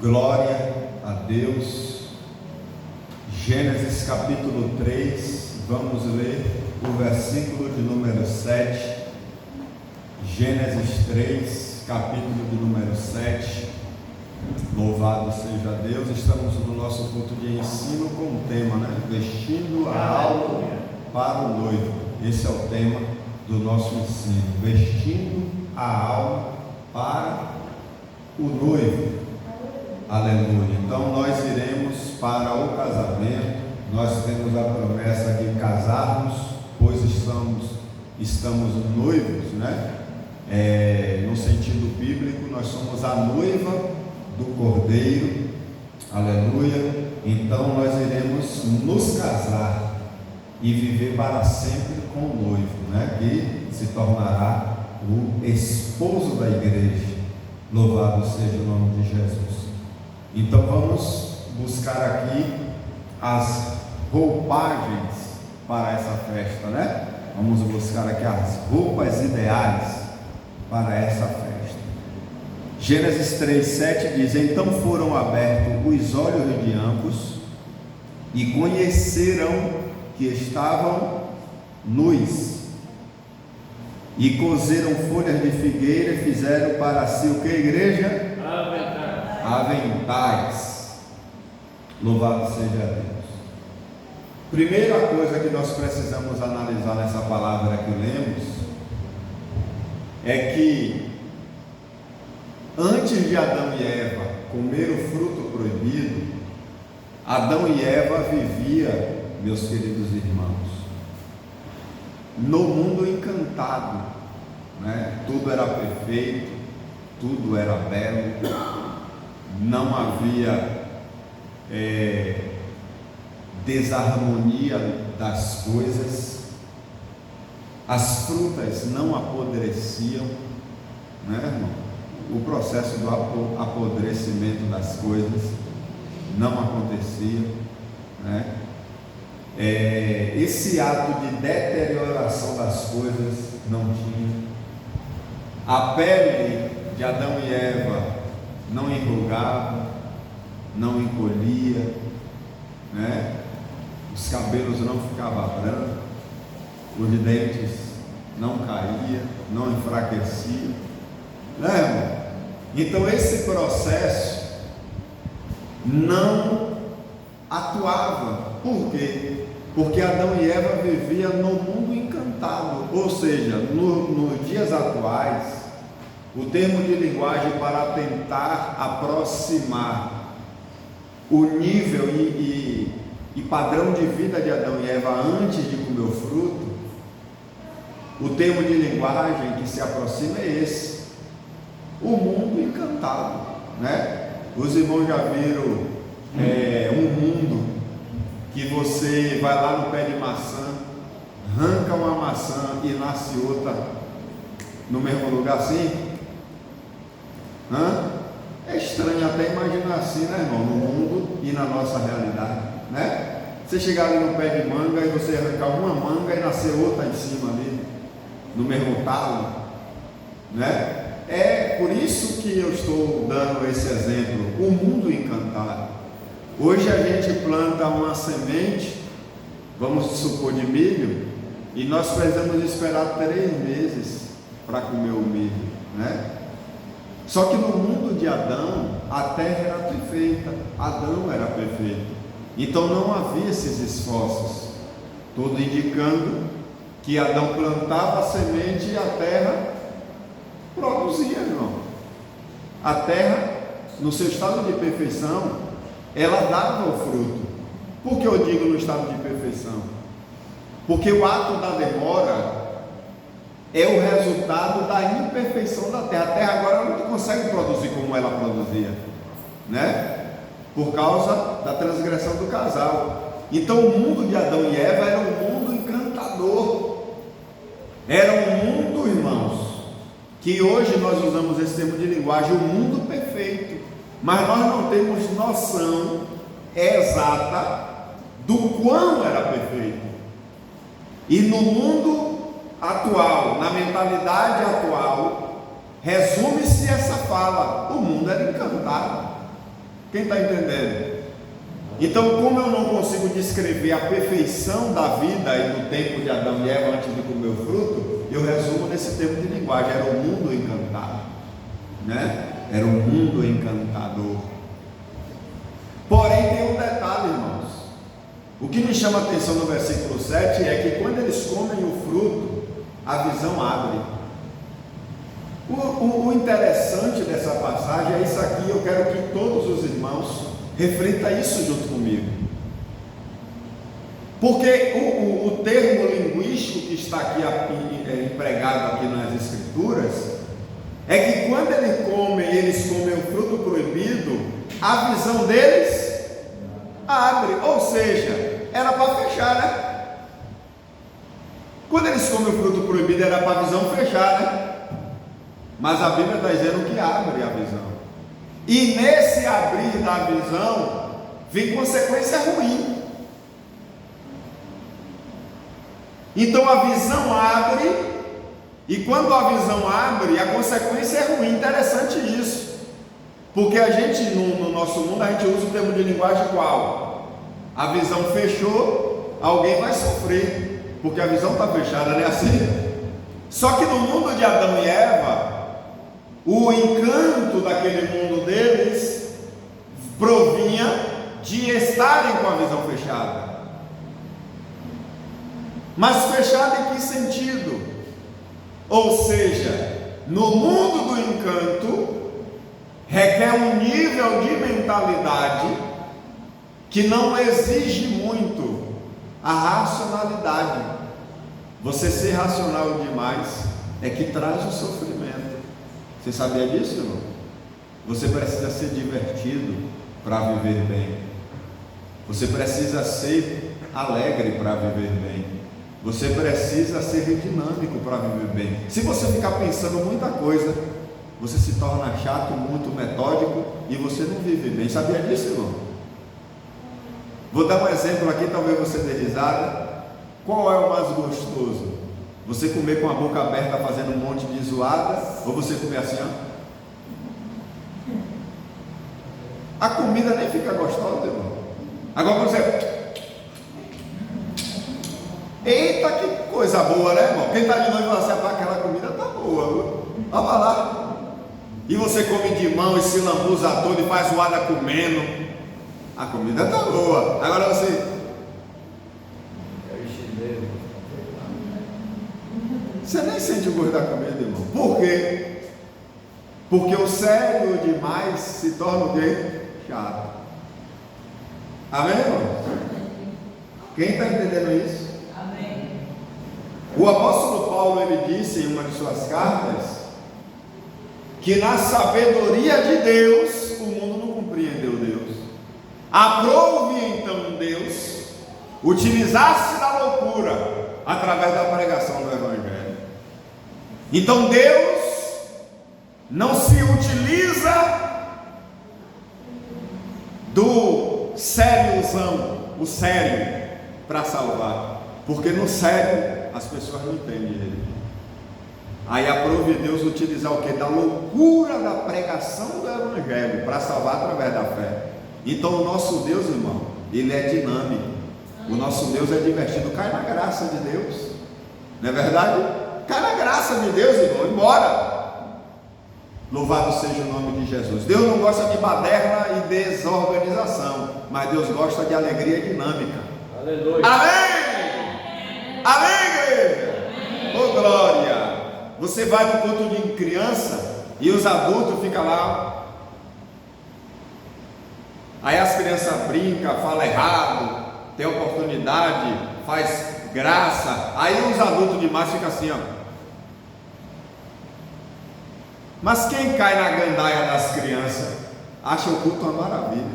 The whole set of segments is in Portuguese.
Glória a Deus. Gênesis capítulo 3, vamos ler o versículo de número 7. Gênesis 3, capítulo de número 7. Louvado seja Deus. Estamos no nosso culto de ensino com o tema, Vestindo a alma para o noivo. Esse é o tema do nosso ensino. Vestindo a alma para o noivo. Aleluia. Então nós iremos para o casamento. Nós temos a promessa de casarmos, pois estamos noivos, no sentido bíblico, nós somos a noiva do Cordeiro. Aleluia. Então nós iremos nos casar e viver para sempre com o noivo, que se tornará o esposo da igreja. Louvado seja o nome de Jesus. Então vamos buscar aqui as roupagens para essa festa, Vamos buscar aqui as roupas ideais para essa festa. Gênesis 3:7 diz: Então foram abertos os olhos de ambos e conheceram que estavam nus, e cozeram folhas de figueira e fizeram para si o que, igreja? Aventais. Louvado seja Deus. Primeira coisa que nós precisamos analisar nessa palavra que lemos é que antes de Adão e Eva comer o fruto proibido, Adão e Eva viviam, meus queridos irmãos, no mundo encantado, Tudo era perfeito, tudo era belo, não havia desarmonia das coisas, as frutas não apodreciam, irmão? O processo do apodrecimento das coisas não acontecia, Esse ato de deterioração das coisas não tinha. A pele de Adão e Eva não enrugava, não encolhia, Os cabelos não ficavam brancos, os dentes não caíam, não enfraqueciam, irmão? Então esse processo não atuava. Por quê? Porque Adão e Eva viviam no mundo encantado, ou seja, nos dias atuais, o termo de linguagem para tentar aproximar o nível e padrão de vida de Adão e Eva antes de comer o fruto, o termo de linguagem que se aproxima é esse: o mundo encantado, Os irmãos já viram um mundo que você vai lá no pé de maçã, arranca uma maçã e nasce outra no mesmo lugar assim? É estranho até imaginar assim, irmão? No mundo e na nossa realidade, Você chegar ali no pé de manga e você arrancar uma manga e nascer outra em cima ali, no mesmo talo, É por isso que eu estou dando esse exemplo, o mundo encantado. Hoje a gente planta uma semente, vamos supor de milho, e nós precisamos esperar 3 meses para comer o milho, Só que no mundo de Adão, a terra era perfeita, Adão era perfeito, então não havia esses esforços, tudo indicando que Adão plantava a semente e a terra produzia, irmão. A terra, no seu estado de perfeição, ela dava o fruto. Por que eu digo no estado de perfeição? Porque o ato da demora é o resultado da imperfeição da terra. A terra agora não consegue produzir como ela produzia, Por causa da transgressão do casal. Então o mundo de Adão e Eva era um mundo encantador, era um mundo, irmãos, que hoje nós usamos esse termo de linguagem, o mundo perfeito, mas nós não temos noção exata do quão era perfeito. E no mundo atual, na mentalidade atual, resume-se essa fala: o mundo era encantado. Quem está entendendo? Então, como eu não consigo descrever a perfeição da vida e do tempo de Adão e Eva antes de comer o fruto, eu resumo nesse termo de linguagem: era o mundo encantado, né? Era um mundo encantador. Porém, tem um detalhe, irmãos. O que me chama a atenção no versículo 7 é que quando eles comem o fruto, a visão abre. O interessante dessa passagem é isso aqui. Eu quero que todos os irmãos reflitam isso junto comigo, porque o termo linguístico que está aqui empregado aqui nas escrituras é que quando eles comem o fruto proibido, a visão deles abre, ou seja, era para fechar, né? Quando eles comem o fruto proibido era para a visão fechar, né? Mas a Bíblia está dizendo que abre a visão, e nesse abrir da visão vem consequência ruim. Então a visão abre, e quando a visão abre, a consequência é ruim. Interessante isso, porque a gente no nosso mundo a gente usa o termo de linguagem qual? A visão fechou, alguém vai sofrer, porque a visão está fechada, não é assim? Só que no mundo de Adão e Eva, o encanto daquele mundo deles provinha de estarem com a visão fechada. Mas fechada em que sentido? Ou seja, no mundo do encanto requer um nível de mentalidade que não exige muito a racionalidade. Você ser racional demais é que traz o sofrimento. Você sabia disso, irmão? Você precisa ser divertido para viver bem. Você precisa ser alegre para viver bem. Você precisa ser dinâmico para viver bem. Se você ficar pensando muita coisa, você se torna chato, muito metódico, e você não vive bem. Sabia disso, irmão? Vou dar um exemplo aqui, talvez você dê risada. Qual é o mais gostoso? Você comer com a boca aberta fazendo um monte de zoada, ou você comer assim, ó? A comida nem fica gostosa, irmão. Agora você... Eita, que coisa boa, né, irmão? Quem está de noite fala assim: aquela comida tá boa, olha lá. E você come de mão e se lambuza todo e faz zoada comendo. A comida tá boa. Agora você... Você nem sente o gosto da comida, irmão. Por quê? Porque o sério demais se torna o quê? Chato. Amém, irmão? Quem está entendendo isso? Amém. O apóstolo Paulo, ele disse em uma de suas cartas que na sabedoria de Deus o mundo não compreendeu Deus. Aprove então Deus utilizar-se da loucura através da pregação do Evangelho. Então Deus não se utiliza do sériozão, o sério, para salvar, porque no sério as pessoas não entendem ele. Aí aprove Deus utilizar o que? Da loucura da pregação do Evangelho para salvar através da fé. Então o nosso Deus, irmão, ele é dinâmico. O nosso Deus é divertido. Cai na graça de Deus, não é verdade? Cai na graça de Deus, irmão, embora. Louvado seja o nome de Jesus. Deus não gosta de baderna e desorganização, mas Deus gosta de alegria dinâmica. Aleluia. Amém! Amém, igreja! Ô glória! Você vai no culto de criança e os adultos ficam lá. Aí as crianças brincam, falam errado, tem oportunidade, faz graça. Aí os adultos demais ficam assim, ó. Mas quem cai na gandaia das crianças acha o culto uma maravilha,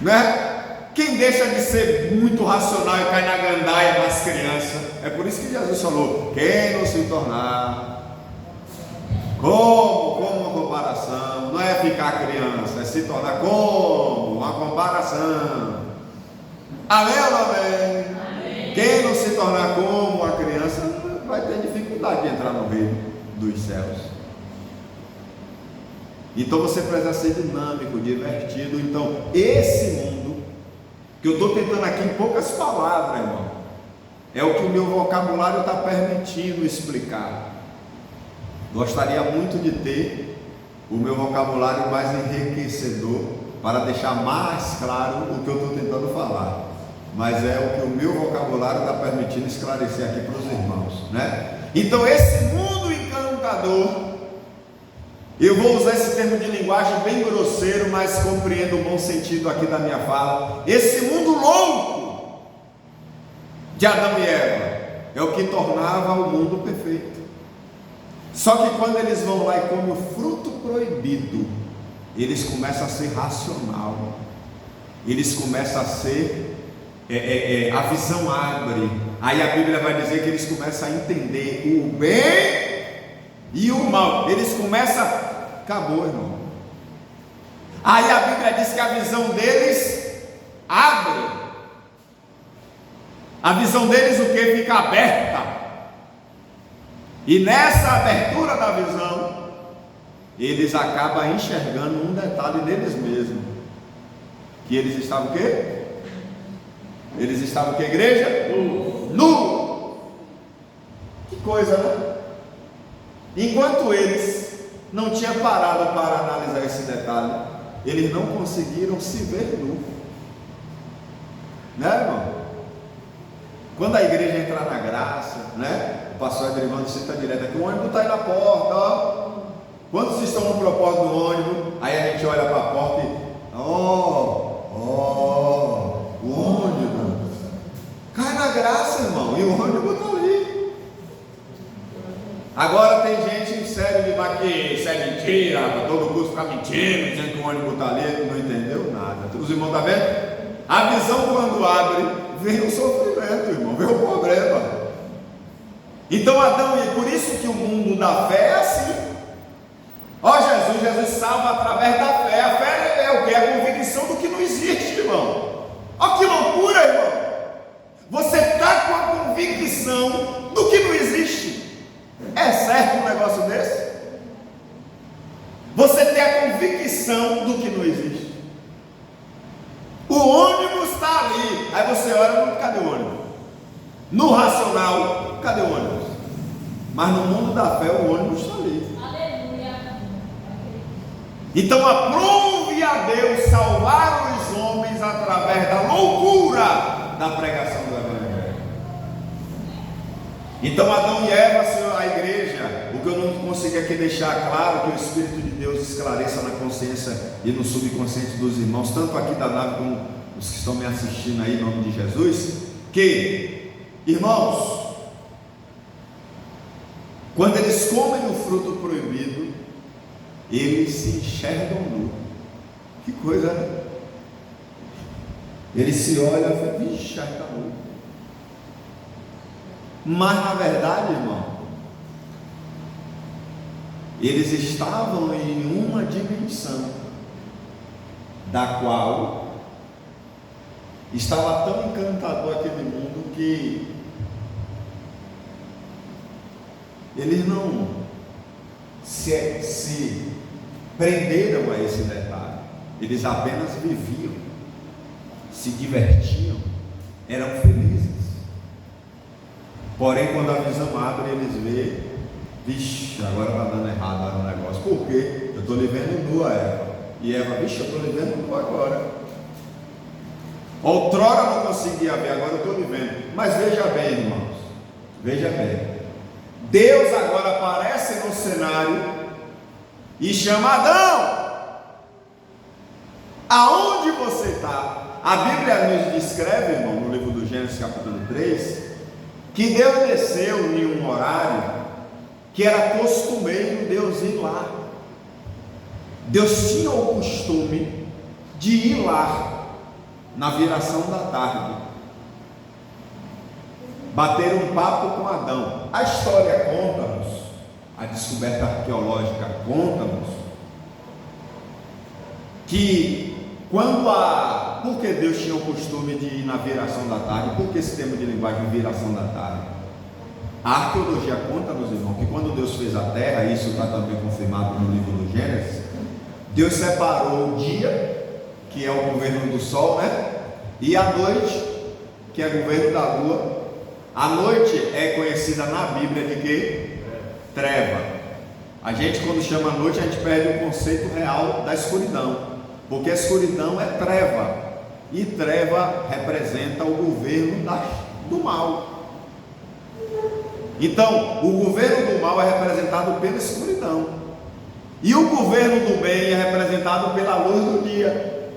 né? Quem deixa de ser muito racional e cai na gandaia das crianças, é por isso que Jesus falou: quem não se tornar como uma comparação, não é ficar criança, é se tornar como uma comparação. Amém ou não amém? Amém. Quem não se tornar como uma criança vai ter dificuldade de entrar no reino dos céus. Então você precisa ser dinâmico, divertido. Então esse mundo, que eu estou tentando aqui em poucas palavras, irmão, é o que o meu vocabulário está permitindo explicar. Gostaria muito de ter o meu vocabulário mais enriquecedor para deixar mais claro o que eu estou tentando falar, mas é o que o meu vocabulário está permitindo esclarecer aqui para os irmãos, né? Então esse mundo encantador, eu vou usar esse termo de linguagem bem grosseiro, mas compreendo o bom sentido aqui da minha fala. Esse mundo louco de Adão e Eva é o que tornava o mundo perfeito. Só que quando eles vão lá e comem o fruto proibido, eles começam a ser racional, eles começam a ser, a visão abre. Aí a Bíblia vai dizer que eles começam a entender o bem e o mal. Eles começam, acabou, irmão. Aí a Bíblia diz que a visão deles abre. A visão deles o que? Fica aberta. E nessa abertura da visão, eles acabam enxergando um detalhe deles mesmos. Que eles estavam o quê? Eles estavam o quê, igreja? Nu. Que coisa, né? Enquanto eles não tinham parado para analisar esse detalhe, eles não conseguiram se ver nu. Né, irmão? Quando a igreja entrar na graça, né? O pastor Adriano cita direto aqui, o ônibus está aí na porta, ó. Quantos estão no propósito do ônibus? Aí a gente olha para a porta e, o ônibus. Cai na graça, irmão, e o ônibus está ali. Agora tem gente sério de que isso é mentira, para todo curso ficar mentindo, dizendo que o ônibus está ali, não entendeu nada. Os irmãos estão vendo? A visão quando abre, vem o sofrimento, irmão, vem o problema. Então Adão, e por isso que o mundo da fé é assim. Jesus salva através da fé. A fé é o que? A convicção do que não existe, irmão. Olha que loucura, irmão. Você está com a convicção do que não existe. É certo um negócio desse? Você tem a convicção do que não existe. O ônibus está ali. Aí você olha, cadê o ônibus? No racional, cadê o ônibus? Mas no mundo da fé, o ônibus está ali. Aleluia. Então aprove a Deus salvar os homens através da loucura da pregação do Evangelho. Então Adão e Eva, a igreja, o que eu não consigo aqui deixar claro, que o Espírito de Deus esclareça na consciência e no subconsciente dos irmãos, tanto aqui da nave como os que estão me assistindo aí em nome de Jesus, que, irmãos, quando eles comem o fruto proibido, eles se enxergam nu. Que coisa, né? Eles se olham e falam, vixe, já está nu. Mas na verdade, irmão, eles estavam em uma dimensão da qual estava tão encantador aquele mundo que eles não se prenderam a esse detalhe. Eles apenas viviam, se divertiam, eram felizes. Porém, quando a visão abre, eles veem, vixe, agora está dando errado o negócio. Por quê? Eu estou lhe vendo nu a Eva. E Eva, vixe, eu estou lhe vendo nu agora. Outrora eu não conseguia ver, agora eu estou lhe vendo. Mas veja bem, irmãos, veja bem. Deus agora aparece no cenário e chama Adão. Aonde você está? A Bíblia nos descreve, irmão, no livro do Gênesis capítulo 3, que Deus desceu em um horário que era costumeiro Deus ir lá. Deus tinha o costume de ir lá na viração da tarde, bater um papo com Adão. A história conta-nos, a descoberta arqueológica conta-nos, que por que Deus tinha o costume de ir na viração da tarde? Por que esse termo de linguagem, viração da tarde? A arqueologia conta-nos, irmão, que quando Deus fez a terra, isso está também confirmado no livro do Gênesis, Deus separou o dia, que é o governo do sol, né? E a noite, que é o governo da lua. A noite é conhecida na Bíblia de quê? Treva. A gente, quando chama noite, a gente perde o conceito real da escuridão, porque a escuridão é treva, e treva representa o governo do mal. Então, o governo do mal é representado pela escuridão, e o governo do bem é representado pela luz do dia.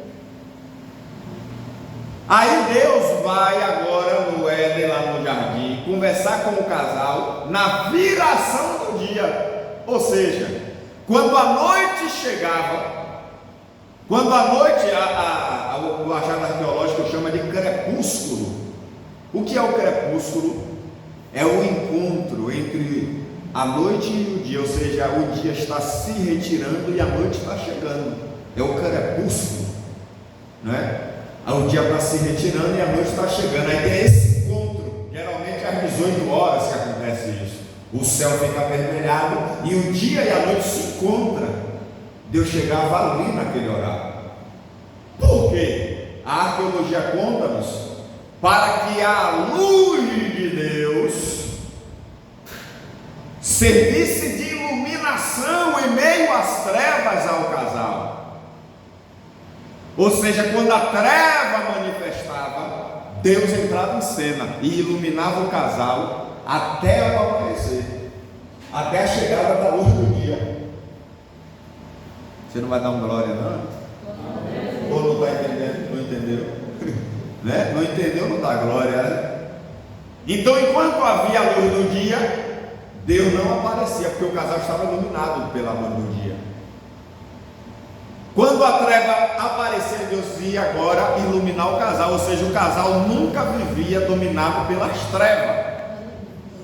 Aí Deus vai agora no Éden, lá no jardim, conversar com o casal na viração do dia. Ou seja, quando a noite chegava, quando a noite, o achado arqueológico chama de crepúsculo. O que é o crepúsculo? É o encontro entre a noite e o dia, ou seja, o dia está se retirando e a noite está chegando. É o crepúsculo, não é? O dia está se retirando e a noite está chegando. Aí tem esse encontro, geralmente às 18 horas que acontece isso. O céu fica avermelhado e o dia e a noite se encontram. Deus chegava ali naquele horário. Por quê? A arqueologia conta-nos para que a luz de Deus servisse de iluminação em meio às trevas ao casal. Ou seja, quando a treva manifestava, Deus entrava em cena e iluminava o casal até o amanhecer, até a chegada da luz do dia. Você não vai dar um glória, não? Ou não está entendendo? Não entendeu? Né? Não entendeu, não dá glória, né? Então, enquanto havia a luz do dia, Deus não aparecia, porque o casal estava iluminado pela luz do dia. Quando a treva aparecia, Deus ia agora iluminar o casal, ou seja, o casal nunca vivia dominado pelas trevas.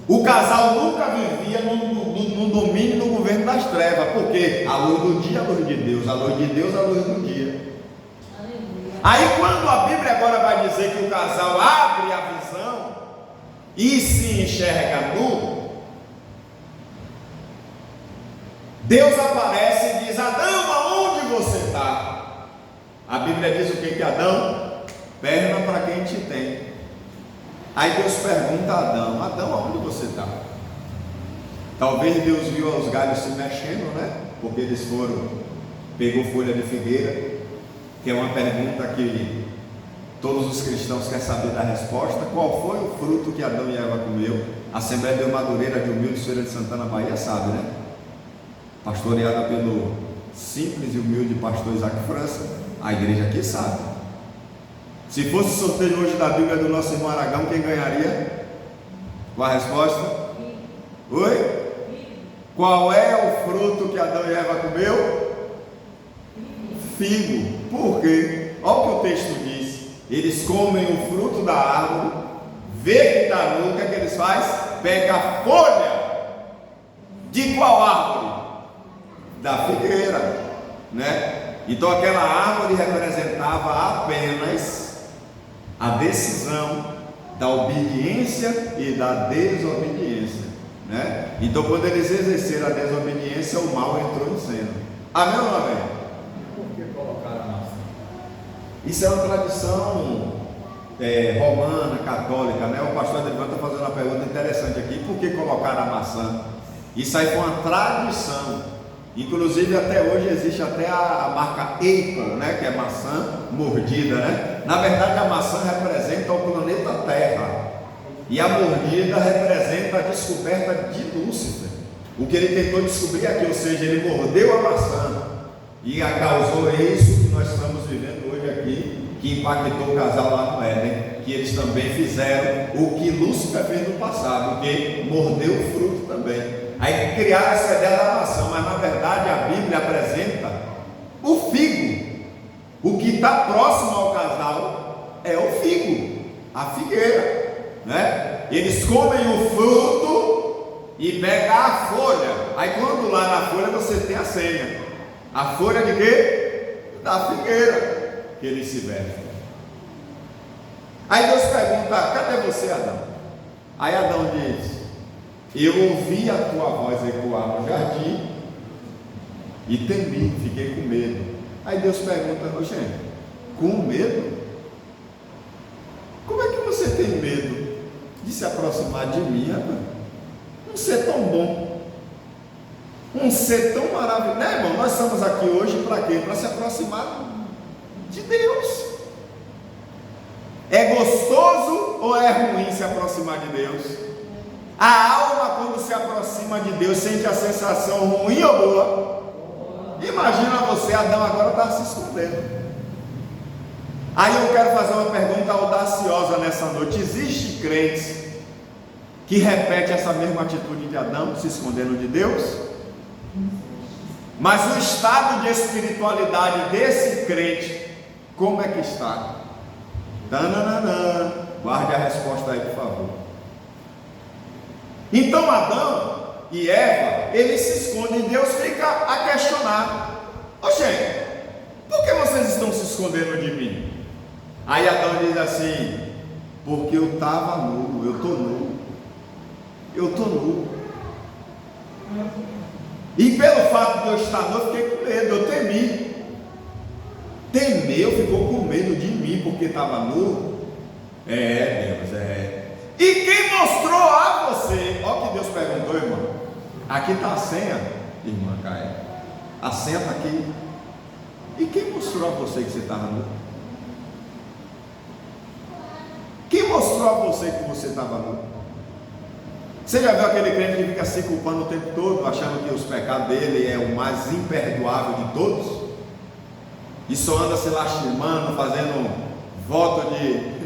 O casal nunca vivia no domínio, no governo das trevas, porque a luz do dia, a luz de Deus, a luz de Deus, a luz do dia. Aí quando a Bíblia agora vai dizer que o casal abre a visão e se enxerga nu, Deus aparece e diz: Adão, aonde você está? A Bíblia diz o que Adão? Perna para quem te tem. Aí Deus pergunta a Adão: Adão, aonde você está? Talvez Deus viu os galhos se mexendo, né? Porque eles pegou folha de figueira, que é uma pergunta que todos os cristãos querem saber da resposta. Qual foi o fruto que Adão e Eva comeu? A Assembleia de Madureira de Humilde, Feira de Santana, Bahia, sabe, né? Pastoreada pelo simples e humilde pastor Isaac França, a igreja aqui sabe. Se fosse o sorteio hoje da Bíblia do nosso irmão Aragão, quem ganharia? Qual a resposta? Oi? Qual é o fruto que Adão e Eva comeu? Figo. Por quê? Olha o que o texto diz. Eles comem o fruto da árvore, vê que está nu, o que é que eles fazem? Pega a folha. De qual árvore? Da figueira, né? Então aquela árvore representava apenas a decisão da obediência e da desobediência, né? Então quando eles exerceram a desobediência, o mal entrou em cena. Amém ou não amém? Por que colocaram a maçã? Isso é uma tradição romana, católica, né? O pastor Adriano está fazendo uma pergunta interessante aqui: por que colocaram a maçã? Isso aí foi uma tradição. Inclusive até hoje existe até a marca Apple, né? Que é maçã mordida, né? Na verdade a maçã representa o planeta Terra, e a mordida representa a descoberta de Lúcifer. O que ele tentou descobrir aqui, ou seja, ele mordeu a maçã e causou isso que nós estamos vivendo hoje aqui, que impactou o casal lá no Éden, que eles também fizeram o que Lúcifer fez no passado, que mordeu o fruto também. Aí criaram essa ideia da maçã, mas na verdade a Bíblia apresenta o figo. O que está próximo ao casal é o figo, a figueira, né? Eles comem o fruto e pegam a folha. Aí quando lá na folha você tem a senha. A folha de quê? Da figueira que eles se vestem. Aí Deus pergunta: cadê você, Adão? Aí Adão diz: eu ouvi a tua voz ecoar no jardim e temi, fiquei com medo. Aí Deus pergunta: ô gente, com medo? Como é que você tem medo de se aproximar de mim, rapaz? Um ser tão bom, um ser tão maravilhoso, né, irmão? Nós estamos aqui hoje para quê? Para se aproximar de Deus. É gostoso ou é ruim se aproximar de Deus? A alma, quando se aproxima de Deus, sente a sensação ruim ou boa? Imagina você, Adão agora está se escondendo. Aí eu quero fazer uma pergunta audaciosa nessa noite: existe crentes que repetem essa mesma atitude de Adão, se escondendo de Deus? Mas o estado de espiritualidade desse crente, como é que está? Tananana. Guarde a resposta aí, por favor. Então Adão e Eva, eles se escondem, e Deus fica a questionar: ô gente, por que vocês estão se escondendo de mim? Aí Adão diz assim: porque eu estava nu, eu estou nu. Eu estou nu. E pelo fato de eu estar nu, eu fiquei com medo, eu temi. Temeu, ficou com medo de mim porque estava nu. Deus, E quem mostrou a você? Olha o que Deus perguntou, irmão. Aqui está a senha, irmã Caia. A senha está aqui. E quem mostrou a você que você estava nu? Quem mostrou a você que você estava nu? Você já viu aquele crente que fica se culpando o tempo todo, achando que os pecados dele é o mais imperdoável de todos? E só anda se lastimando, fazendo voto de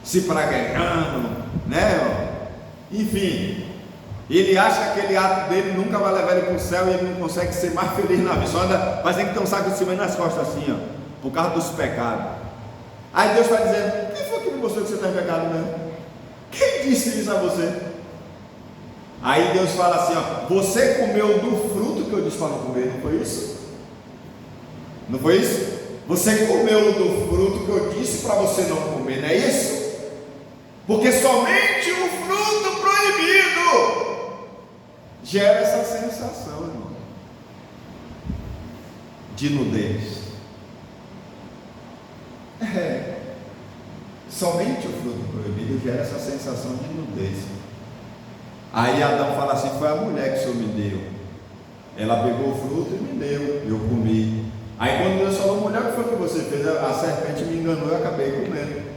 se praguejando, né? Enfim, ele acha que aquele ato dele nunca vai levar ele para o céu e ele não consegue ser mais feliz na vida. Só anda, mas tem que ter um saco de cima nas costas assim, ó, por causa dos pecados. Aí Deus está dizendo: quem foi que me mostrou que você está em pecado mesmo? Quem disse isso a você? Aí Deus fala assim: ó, você comeu do fruto que eu disse para não comer, não foi isso? Não foi isso? Você comeu do fruto que eu disse para você não comer, não é isso? Porque somente o fruto proibido gera essa sensação, irmão, de nudez. Somente o fruto proibido gera essa sensação de nudez. Aí Adão fala assim: foi a mulher que o Senhor me deu. Ela pegou o fruto e me deu, eu comi. Aí quando Deus falou: mulher, o que foi que você fez? A serpente me enganou, eu acabei comendo.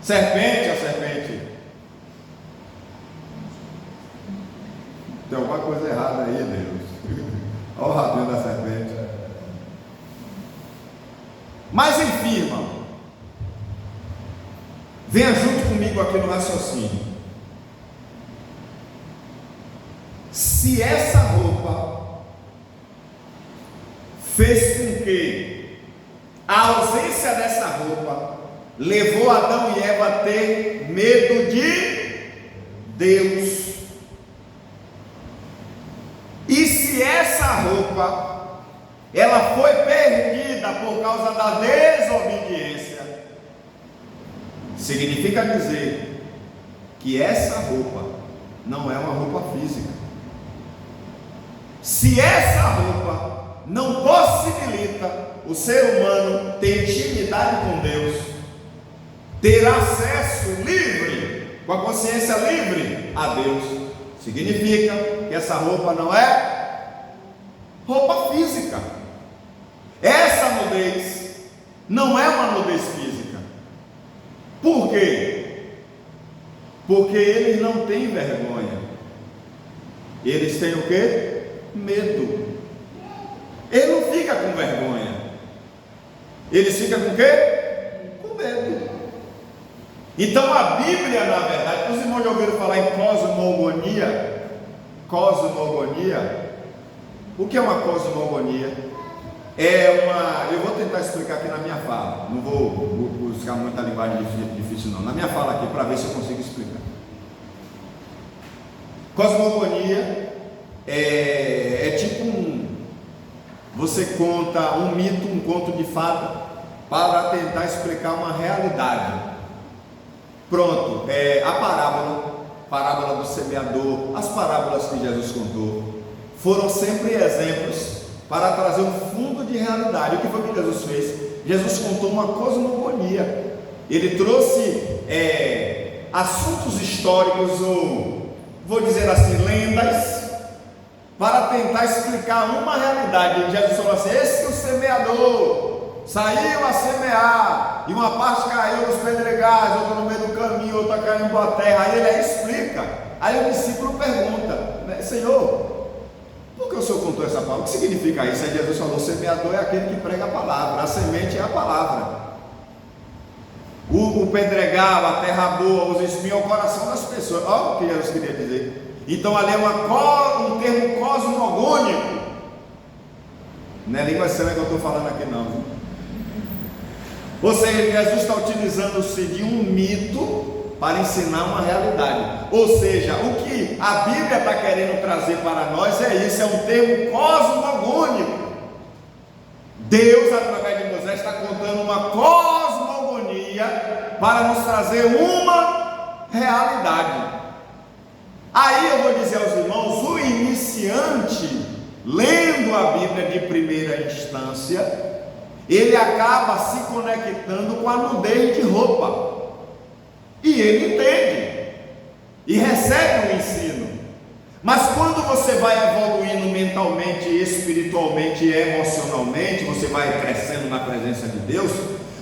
Serpente, a serpente. Tem alguma coisa errada aí, Deus. Olha o rabinho da serpente. Mas enfim, irmão, venha junto comigo aqui no raciocínio. Se essa roupa fez com que a ausência dessa roupa levou Adão e Eva a ter medo de Deus, e se essa roupa ela foi perdida por causa da desobediência, significa dizer que essa roupa não é uma roupa física. Se essa roupa não possibilita o ser humano ter intimidade com Deus, ter acesso livre, com a consciência livre a Deus, significa que essa roupa não é roupa física. Essa nudez não é uma nudez física. Por quê? Porque eles não têm vergonha. Eles têm o quê? Medo. Ele não fica com vergonha. Eles ficam com o quê? Com medo. Então a Bíblia, na verdade, os irmãos já ouviram falar em cosmogonia? Cosmogonia. O que é uma cosmogonia? Eu vou tentar explicar aqui na minha fala. Não vou buscar muita linguagem difícil não. Na minha fala aqui, para ver se eu consigo explicar. Cosmogonia é tipo você conta um mito, um conto de fada para tentar explicar uma realidade. Pronto, a parábola do semeador, as parábolas que Jesus contou, foram sempre exemplos para trazer um fundo de realidade. O que foi que Jesus fez? Jesus contou uma cosmogonia. Ele trouxe assuntos históricos, ou vou dizer assim, lendas, para tentar explicar uma realidade. Jesus falou assim: esse que o semeador saiu a semear, e uma parte caiu nos pedregais, outra no meio do caminho, outra caiu em boa terra. Aí ele explica. Aí o discípulo pergunta: Senhor, por que o Senhor contou essa palavra? O que significa isso? Aí Jesus falou: o semeador é aquele que prega a palavra, a semente é a palavra. O pedregal, a terra boa, os espinhos é o coração das pessoas. Olha o que Jesus queria dizer. Então ali é um termo cosmogônico. Não é língua sã que eu estou falando aqui não. Ou seja, Jesus está utilizando-se de um mito para ensinar uma realidade. Ou seja, o que a Bíblia está querendo trazer para nós é isso, é um termo cosmogônico. Deus, através de Moisés, está contando uma cosmogonia para nos trazer uma realidade. Aí eu vou dizer aos irmãos, o iniciante, lendo a Bíblia de primeira instância, ele acaba se conectando com a nudez de roupa, e ele entende, e recebe o ensino. Mas quando você vai evoluindo mentalmente, espiritualmente e emocionalmente, você vai crescendo na presença de Deus,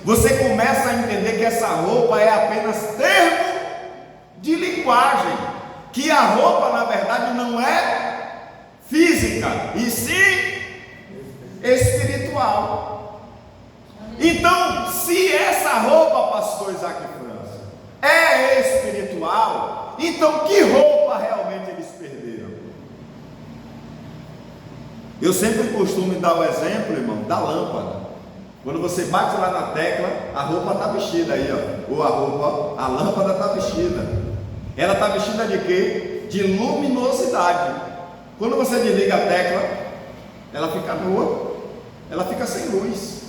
você começa a entender que essa roupa é apenas termo de linguagem, que a roupa na verdade não é física, e sim espiritual. Então, se essa roupa, pastor Isaac França, é espiritual, então que roupa realmente eles perderam? Eu sempre costumo dar o exemplo, irmão, da lâmpada. Quando você bate lá na tecla, a roupa está vestida aí, ó. Ou a lâmpada está vestida. Ela está vestida de quê? De luminosidade. Quando você desliga a tecla, ela fica nua, ela fica sem luz,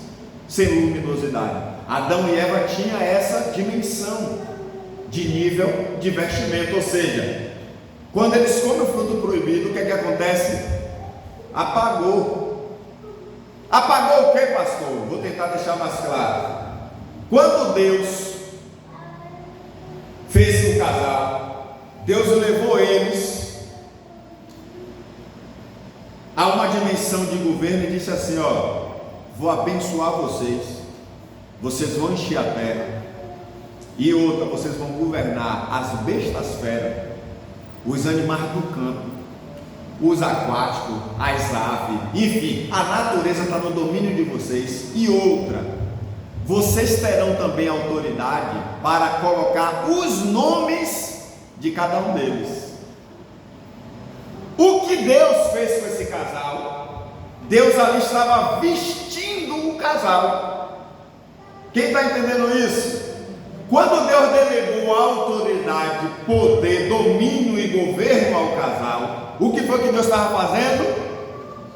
sem luminosidade. Adão e Eva tinham essa dimensão de nível de vestimento, ou seja, quando eles comem o fruto proibido, o que é que acontece? Apagou o que, pastor? Vou tentar deixar mais claro. Quando Deus fez o casal, Deus levou eles a uma dimensão de governo e disse assim: ó, vou abençoar vocês, vocês vão encher a terra. E outra, vocês vão governar as bestas feras, os animais do campo, os aquáticos, as aves, enfim, a natureza está no domínio de vocês. E outra, vocês terão também autoridade para colocar os nomes de cada um deles. O que Deus fez com esse casal? Deus ali estava vestindo o casal. Quem está entendendo isso? Quando Deus delegou autoridade, poder, domínio e governo ao casal, o que foi que Deus estava fazendo?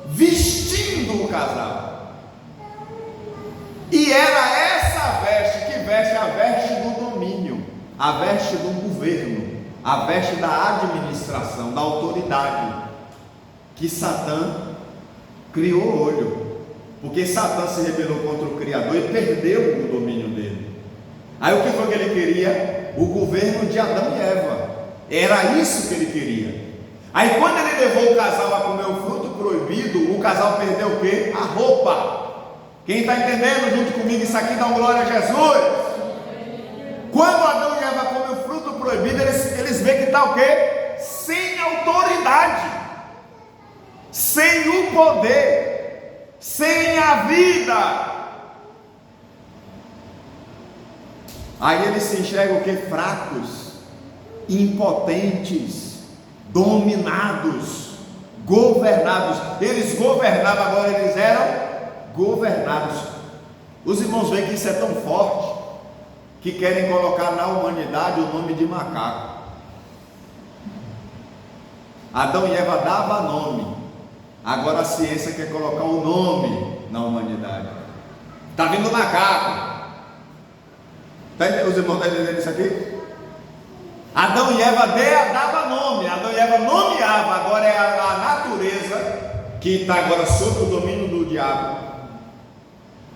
Vestindo o casal. E era essa veste que veste a veste do domínio, a veste do governo, a veste da administração, da autoridade, que Satã criou olho, porque Satã se rebelou contra o Criador e perdeu o domínio dele. Aí o que foi que ele queria? O governo de Adão e Eva. Era isso que ele queria. Aí quando ele levou o casal a comer o fruto proibido, o casal perdeu o quê? A roupa. Quem está entendendo junto comigo isso aqui? Dá uma glória a Jesus. Quando Adão e Eva comem o fruto proibido, eles veem que está o quê? Sem autoridade, sem o poder, sem a vida. Aí eles se enxergam o que? Fracos, impotentes, dominados, governados. Eles governavam, agora eles eram governados. Os irmãos veem que isso é tão forte que querem colocar na humanidade o nome de macaco. Adão e Eva davam nome, agora a ciência quer colocar o nome na humanidade. Está vindo macaco. Os irmãos estão entendendo isso aqui? Adão e Eva dava nome, Adão e Eva nomeava, agora é a natureza que está agora sob o domínio do diabo,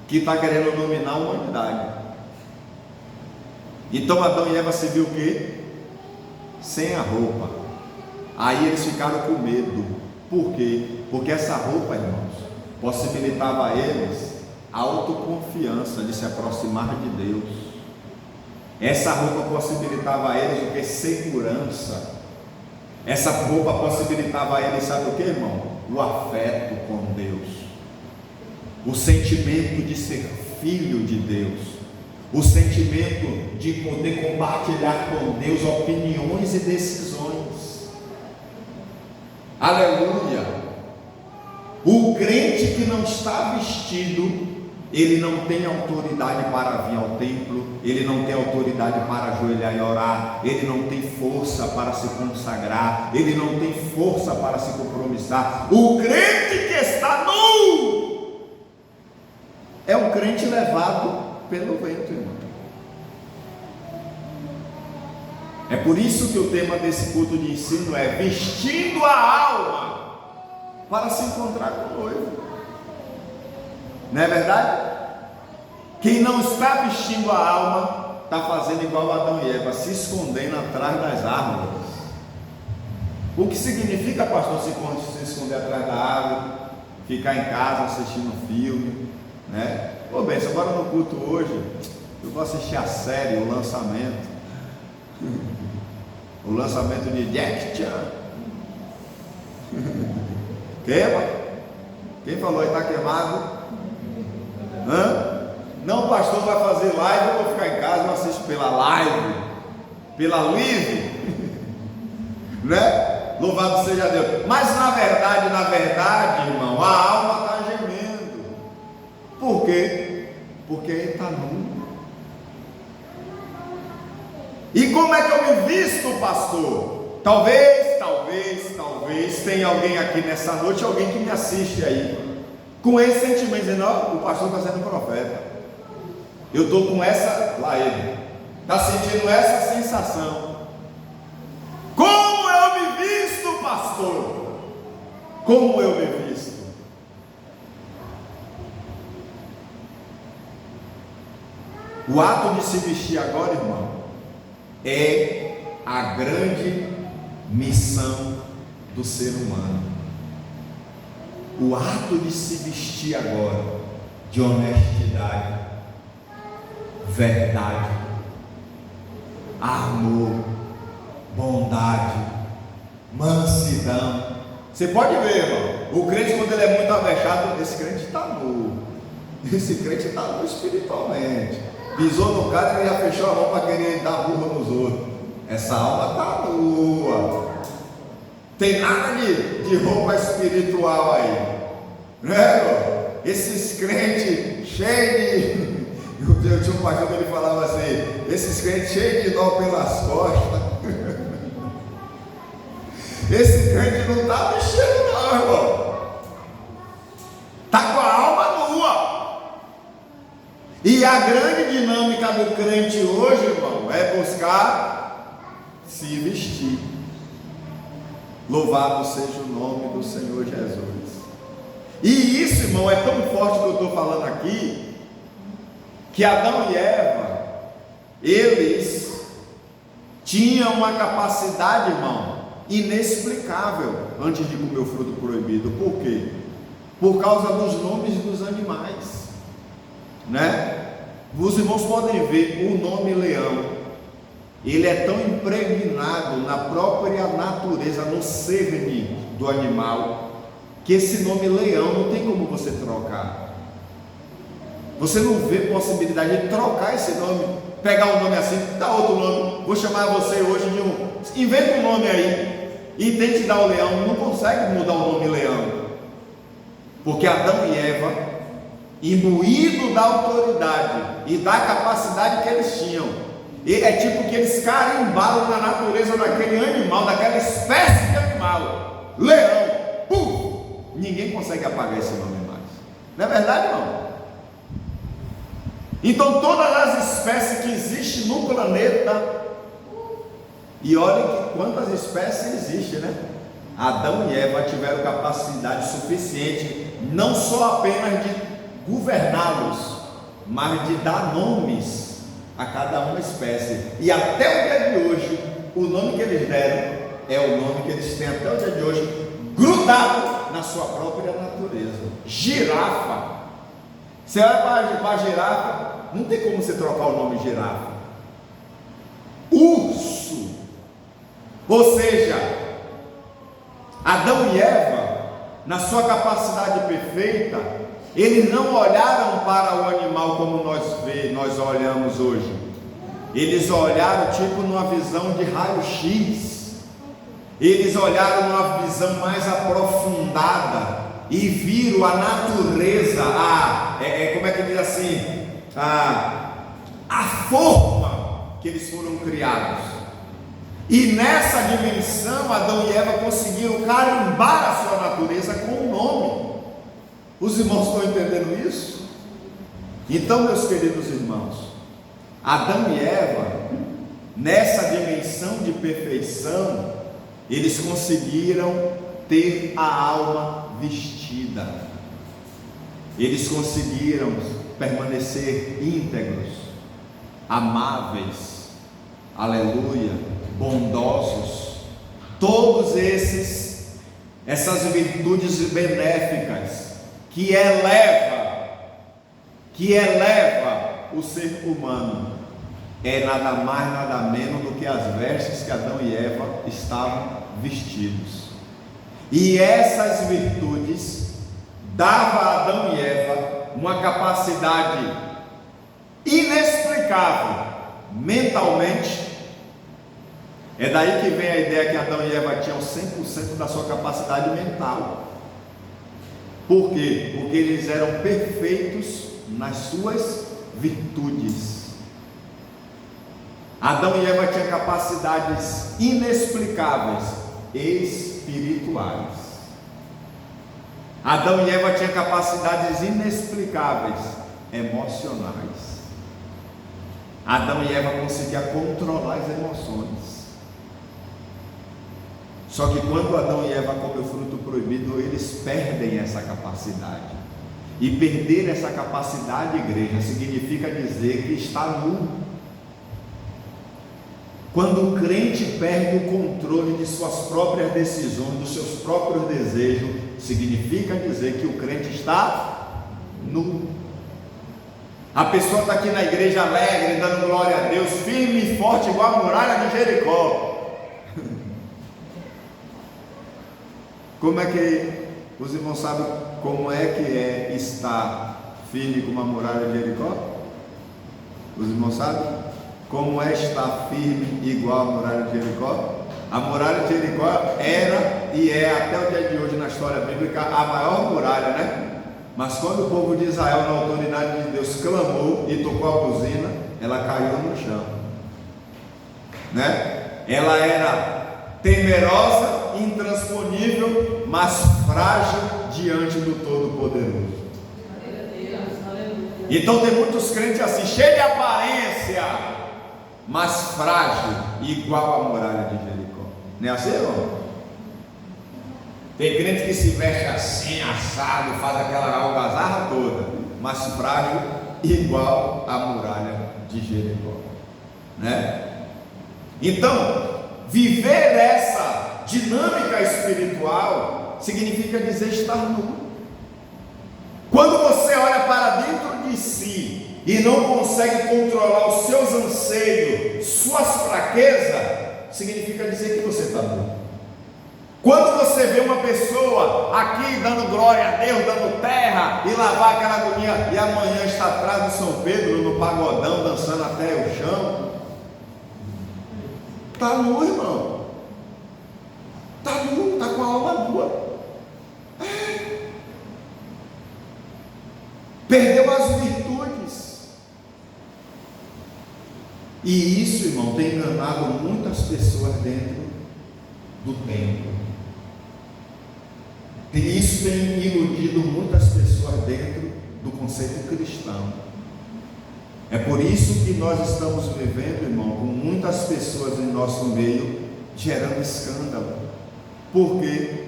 que está querendo dominar a humanidade. Então Adão e Eva se viu o quê? Sem a roupa. Aí eles ficaram com medo. Por quê? Porque essa roupa, irmãos, possibilitava a eles a autoconfiança de se aproximar de Deus. Essa roupa possibilitava a eles o que? Segurança. Essa roupa possibilitava a eles, sabe o que, irmão? O afeto com Deus, o sentimento de ser filho de Deus, o sentimento de poder compartilhar com Deus opiniões e decisões. Aleluia! O crente que não está vestido, ele não tem autoridade para vir ao templo, ele não tem autoridade para ajoelhar e orar, ele não tem força para se consagrar, ele não tem força para se compromissar. O crente que está nu é um crente levado pelo vento, irmão. É por isso que o tema desse culto de ensino é vestindo a alma para se encontrar com o noivo. Não é verdade? Quem não está vestindo a alma está fazendo igual Adão e Eva, se escondendo atrás das árvores. O que significa, pastor, se esconder atrás da árvore, ficar em casa assistindo um filme, né? Pô, bem, agora no culto hoje eu vou assistir a série, o lançamento de Jack Chan. Queima? Quem falou aí está queimado? Não, o pastor vai fazer live, eu vou ficar em casa, eu assisto pela live, pela live, né? Louvado seja Deus. Mas na verdade, irmão, a alma está gemendo. Por quê? Porque ele está nu. E como é que eu me visto, pastor? Talvez tenha alguém aqui nessa noite, alguém que me assiste aí, com esse sentimento, dizendo: ó, o pastor está sendo profeta. Eu estou com essa, lá ele, está sentindo essa sensação. Como eu me visto, pastor? Como eu me visto? O ato de se vestir agora, irmão, é a grande missão do ser humano. O ato de se vestir agora de honestidade, verdade, amor, bondade, mansidão. Você pode ver, irmão, o crente, quando ele é muito avexado, esse crente está nu. Esse crente está nu espiritualmente. Pisou no cara, ele já fechou a mão para querer dar burra nos outros. Essa alma está nua. Tem nada de roupa espiritual aí, né, irmão? Esses crentes cheios de... Eu tinha um pastor que ele falava assim: esses crentes cheios de nó pelas costas. Esse crente não está mexendo não, irmão. Está com a alma nua. E a grande dinâmica do crente hoje, irmão, é buscar se vestir. Louvado seja o nome do Senhor Jesus. E isso, irmão, é tão forte que eu estou falando aqui, que Adão e Eva, eles tinham uma capacidade, irmão, inexplicável antes de comer o fruto proibido. Por quê? Por causa dos nomes dos animais, né? Os irmãos podem ver o nome leão. Ele é tão impregnado na própria natureza, no cerne do animal, que esse nome leão não tem como você trocar. Você não vê possibilidade de trocar esse nome, pegar um nome assim, dá outro nome. Vou chamar você hoje de um. Inventa um nome aí e tente dar o leão. Não consegue mudar o nome leão, porque Adão e Eva, imbuído da autoridade e da capacidade que eles tinham, é tipo que eles carimbaram na natureza daquele animal, daquela espécie de animal, leão. Ninguém consegue apagar esse nome mais. Não é verdade, não? Então todas as espécies que existem no planeta E olhem que quantas espécies existem, né? Adão e Eva tiveram capacidade suficiente, não só apenas de governá-los, mas de dar nomes a cada uma espécie. E até o dia de hoje, o nome que eles deram é o nome que eles têm até o dia de hoje, grudado na sua própria natureza. Girafa. Você olha para a girafa, não tem como você trocar o nome girafa. Urso. Ou seja, Adão e Eva, na sua capacidade perfeita, eles não olharam para o animal como nós olhamos hoje. Eles olharam tipo numa visão de raio-x. Eles olharam numa visão mais aprofundada e viram a natureza, como é que diz assim, a forma que eles foram criados. E nessa dimensão, Adão e Eva conseguiram carimbar a sua natureza com um nome. Os irmãos estão entendendo isso? Então, meus queridos irmãos, Adão e Eva, nessa dimensão de perfeição, eles conseguiram ter a alma vestida. Eles conseguiram permanecer íntegros, amáveis, aleluia, bondosos. Todos essas virtudes benéficas que eleva o ser humano, é nada mais, nada menos do que as vestes que Adão e Eva estavam vestidos. E essas virtudes davam a Adão e Eva uma capacidade inexplicável mentalmente. É daí que vem a ideia que Adão e Eva tinham 100% da sua capacidade mental. Por quê? Porque eles eram perfeitos nas suas virtudes. Adão e Eva tinham capacidades inexplicáveis espirituais. Adão e Eva tinham capacidades inexplicáveis emocionais. Adão e Eva conseguiam controlar as emoções. Só que quando Adão e Eva comem o fruto proibido, eles perdem essa capacidade. E perder essa capacidade, igreja, significa dizer que está nu. Quando o crente perde o controle de suas próprias decisões, dos seus próprios desejos, significa dizer que o crente está nu. A pessoa está aqui na igreja alegre, dando glória a Deus, firme e forte, igual a muralha de Jericó. Como é que os irmãos sabem como é que é estar firme como a muralha de Jericó? Os irmãos sabem? Como é estar firme igual a muralha de Jericó? A muralha de Jericó era e é até o dia de hoje na história bíblica a maior muralha, né? Mas quando o povo de Israel, na autoridade de Deus, clamou e tocou a buzina, ela caiu no chão, né? Ela era temerosa, intransponível, mas frágil diante do Todo-Poderoso. Então tem muitos crentes assim, cheios de aparência, mas frágil, igual a muralha de Jericó. Não é assim, irmão? Tem crente que se veste assim, assado, faz aquela algazarra toda, mas frágil, igual a muralha de Jericó, né? Então, viver essa dinâmica espiritual significa dizer estar nu. Quando você olha para dentro de si e não consegue controlar os seus anseios, suas fraquezas, significa dizer que você está nu. Quando você vê uma pessoa aqui dando glória a Deus, dando terra e lavar aquela agonia, e amanhã está atrás do São Pedro no pagodão, dançando até o chão, está nu, irmão. Está nu, está com a alma nua. Perdeu as virtudes. E isso, irmão, tem enganado muitas pessoas dentro do templo. E isso tem iludido muitas pessoas dentro do conceito cristão. É por isso que nós estamos vivendo, irmão, com muitas pessoas em nosso meio gerando escândalo. Por quê?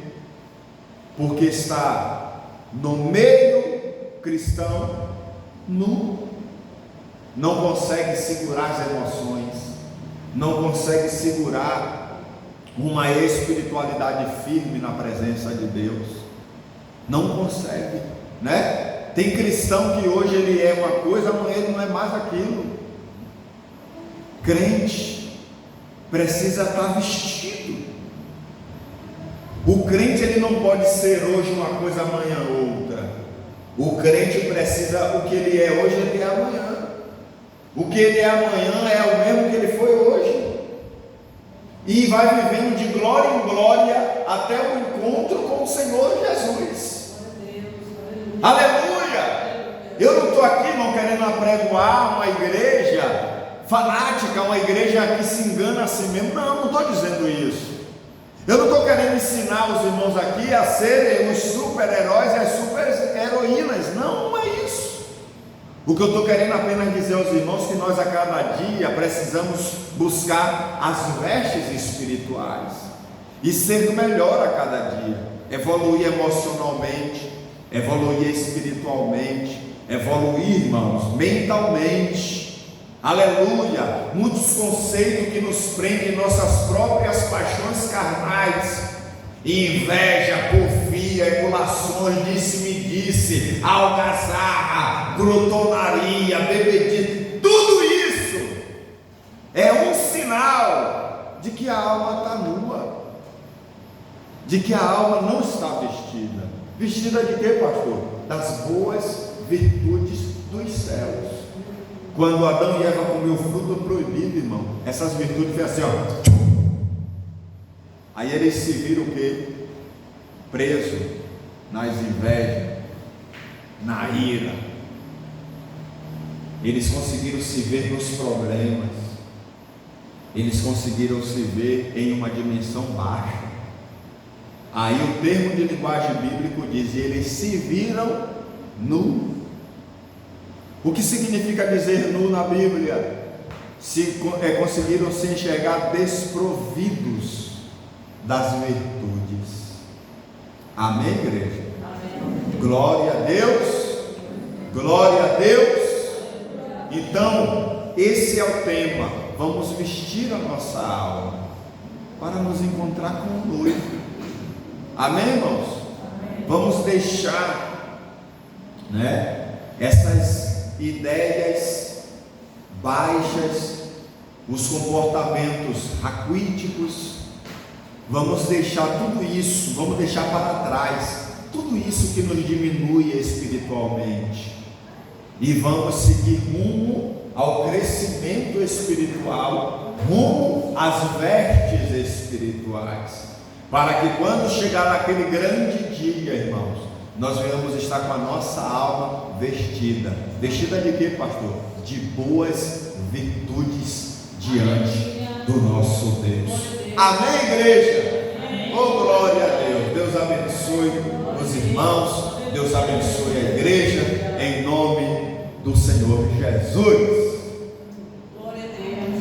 Porque está no meio cristão nu, não consegue segurar as emoções, não consegue segurar uma espiritualidade firme na presença de Deus, não consegue, né? Tem cristão que hoje ele é uma coisa, amanhã ele não é mais aquilo. Crente precisa estar vestido. O crente ele não pode ser hoje uma coisa, amanhã outra. O crente precisa, o que ele é hoje, ele é amanhã. O que ele é amanhã é o mesmo que ele foi hoje. E vai vivendo de glória em glória até o encontro com o Senhor Jesus. Aleluia! Eu não estou aqui não querendo apregoar uma igreja fanática, uma igreja que se engana a si mesmo. Não estou dizendo isso. Eu não estou querendo ensinar os irmãos aqui a serem os super-heróis e as super-heroínas. Não é isso. O que eu estou querendo apenas dizer aos irmãos é que nós a cada dia precisamos buscar as vestes espirituais e ser melhor a cada dia, evoluir emocionalmente, evoluir espiritualmente, evoluir, irmãos, mentalmente. Aleluia! Muitos conceitos que nos prendem em nossas próprias paixões carnais, inveja, porfia, emulações, disse-me-disse, algazarra, glotonaria, bebedice, tudo isso é um sinal de que a alma está nua, de que a alma não está vestida. Vestida de quê, pastor? Das boas virtudes dos céus. Quando Adão e Eva comiam o fruto proibido, irmão, essas virtudes foi assim, ó. Aí eles se viram o quê? Presos nas invejas, na ira. Eles conseguiram se ver nos problemas. Eles conseguiram se ver em uma dimensão baixa. Aí o termo de linguagem bíblico diz: eles se viram nu. O que significa dizer nu na Bíblia? Conseguiram se enxergar desprovidos das virtudes. Amém, igreja? Amém. Glória a Deus, glória a Deus. Então, esse é o tema. Vamos vestir a nossa alma para nos encontrar com o noivo. Amém, irmãos? Amém. Vamos deixar, né, essas ideias baixas, os comportamentos raquíticos, vamos deixar tudo isso, vamos deixar para trás, tudo isso que nos diminui espiritualmente, e vamos seguir rumo ao crescimento espiritual, rumo às vestes espirituais, para que quando chegar naquele grande dia, irmãos, nós venhamos estar com a nossa alma vestida. Vestida de quê, pastor? De boas virtudes diante do nosso Deus. Amém, igreja? Oh, glória a Deus. Deus abençoe os irmãos. Deus abençoe a igreja. Em nome do Senhor Jesus.